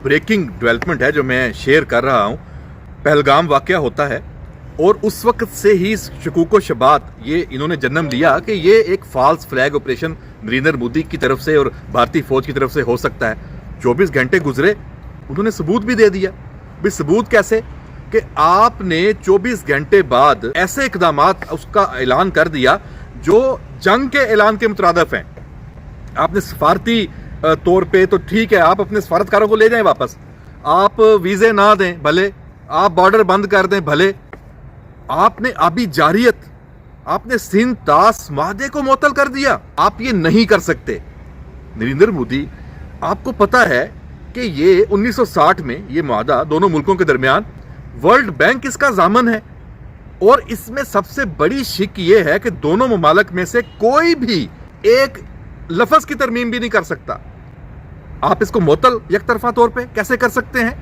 Breaking development है जो मैं शेयर कर रहा हूँ। पहलगाम वाकया होता है और उस वक्त से ही शकूको शबात ये इन्होंने जन्म लिया कि ये एक false flag operation Narendra Modi की तरफ से और भारतीय फौज की तरफ से हो सकता है। 24 घंटे गुजरे, उन्होंने सबूत भी दे दिया। भी सबूत कैसे कि आपने 24 घंटे बाद ऐसे इकदामात उसका ऐलान कर दिया जो जंग के ऐलान के मुतरादिफ हैं। आपने सफारती तौर पे तो ठीक है, आप अपने सफारतकारों को ले जाएं वापस, आप वीजे ना दें भले, आप बॉर्डर बंद कर दें भले, आपने आबी जारियत, आपने सिंध तास माहदे को मुअत्तल कर दिया। आप ये नहीं कर सकते। नरेंद्र मोदी, आपको पता है कि ये 1960 में ये मुआहदा दोनों मुल्कों के दरमियान, वर्ल्ड बैंक इसका जामन है और इसमें सबसे बड़ी शिक ये है कि दोनों ममालिक में से कोई भी एक लफ्ज की तरमीम भी नहीं कर सकता। आप इसको मुअत्तल एक तरफा तौर पे कैसे कर सकते हैं?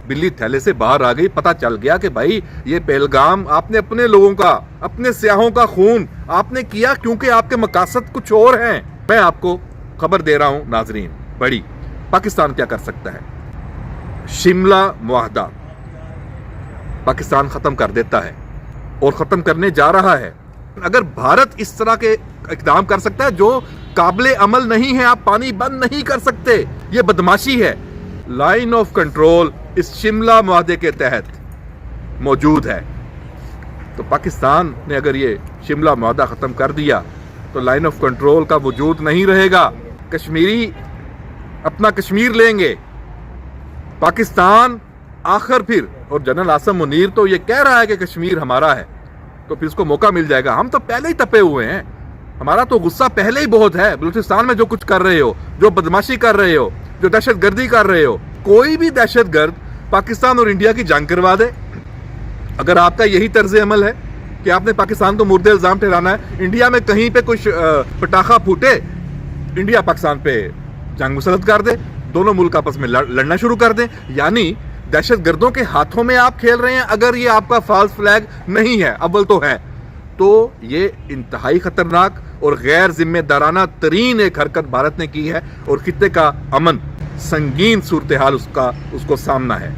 बिल्ली थैले से बाहर आ गई। पता चल गया कि भाई ये पहलगाम आपने अपने लोगों का, अपने सियाहों का खून आपने किया क्योंकि आपके मकासद कुछ और हैं। मैं आपको खबर दे रहा हूं नाजरीन, बड़ी पाकिस्तान क्या कर सकता है। शिमला मुआहदा पाकिस्तान खत्म कर देता है और खत्म करने जा रहा है। अगर भारत इस तरह के इक़दाम कर सकता है जो काबिले अमल नहीं है, आप पानी बंद नहीं कर सकते, ये बदमाशी है। लाइन ऑफ कंट्रोल इस शिमला मुआहदे के तहत मौजूद है। तो पाकिस्तान ने अगर ये शिमला मुआहदा खत्म कर दिया तो लाइन ऑफ कंट्रोल का वजूद नहीं रहेगा। कश्मीरी अपना कश्मीर लेंगे। पाकिस्तान आखिर फिर, और जनरल आसम मुनीर तो ये कह रहा है कि कश्मीर हमारा है, तो फिर इसको मौका मिल जाएगा। हम तो पहले ही तपे हुए हैं, हमारा तो गुस्सा पहले ही बहुत है। बलूचिस्तान में जो कुछ कर रहे हो, जो बदमाशी कर रहे हो, जो दहशतगर्दी कर रहे हो, कोई भी दहशतगर्द पाकिस्तान और इंडिया की जान करवा दे। अगर आपका यही तर्ज अमल है कि आपने पाकिस्तान को मुर्दे इल्जाम ठहराना है, इंडिया में कहीं पे कुछ पटाखा फूटे, इंडिया पाकिस्तान पे जंग मुसल्लत कर दे, दोनों मुल्क आपस में लड़ना शुरू कर दें। यानी दहशतगर्दों के हाथों में आप खेल रहे हैं। अगर ये आपका फॉल्स फ्लैग नहीं है, अव्वल तो है, तो ये इंतहाई खतरनाक और गैर जिम्मेदाराना तरीन एक हरकत भारत ने की है और खित्ते का अमन संगीन सूरत हाल उसको सामना है।